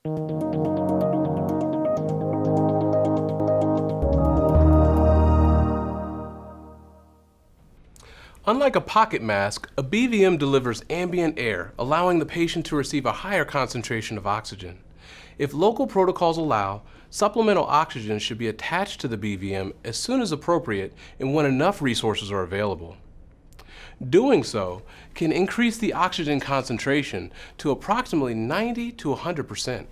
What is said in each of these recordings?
Unlike a pocket mask, a BVM delivers ambient air, allowing the patient to receive a higher concentration of oxygen. If local protocols allow, supplemental oxygen should be attached to the BVM as soon as appropriate and when enough resources are available. Doing so can increase the oxygen concentration to approximately 90 to 100%.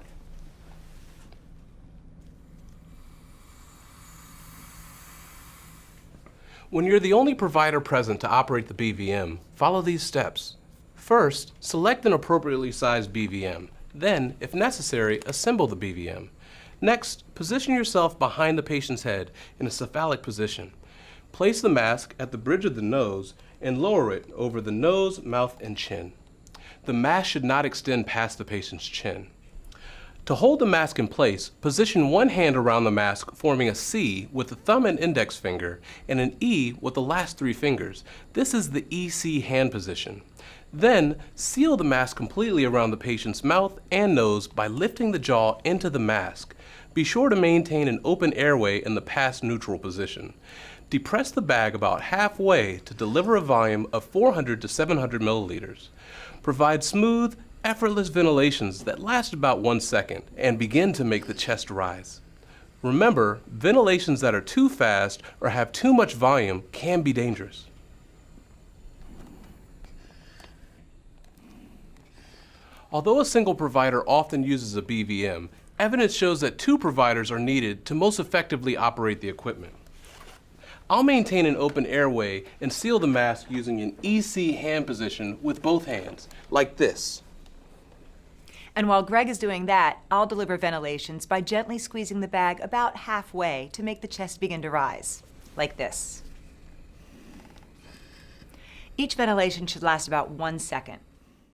When you're the only provider present to operate the BVM, follow these steps. First, select an appropriately sized BVM. Then, if necessary, assemble the BVM. Next, position yourself behind the patient's head in a cephalic position. Place the mask at the bridge of the nose and lower it over the nose, mouth, and chin. The mask should not extend past the patient's chin. To hold the mask in place, position one hand around the mask, forming a C with the thumb and index finger and an E with the last three fingers. This is the EC hand position. Then, seal the mask completely around the patient's mouth and nose by lifting the jaw into the mask. Be sure to maintain an open airway in the pass neutral position. Depress the bag about halfway to deliver a volume of 400 to 700 milliliters. Provide smooth, effortless ventilations that last about 1 second and begin to make the chest rise. Remember, ventilations that are too fast or have too much volume can be dangerous. Although a single provider often uses a BVM, evidence shows that 2 providers are needed to most effectively operate the equipment. I'll maintain an open airway and seal the mask using an EC hand position with both hands, like this. And while Greg is doing that, I'll deliver ventilations by gently squeezing the bag about halfway to make the chest begin to rise, like this. Each ventilation should last about 1 second.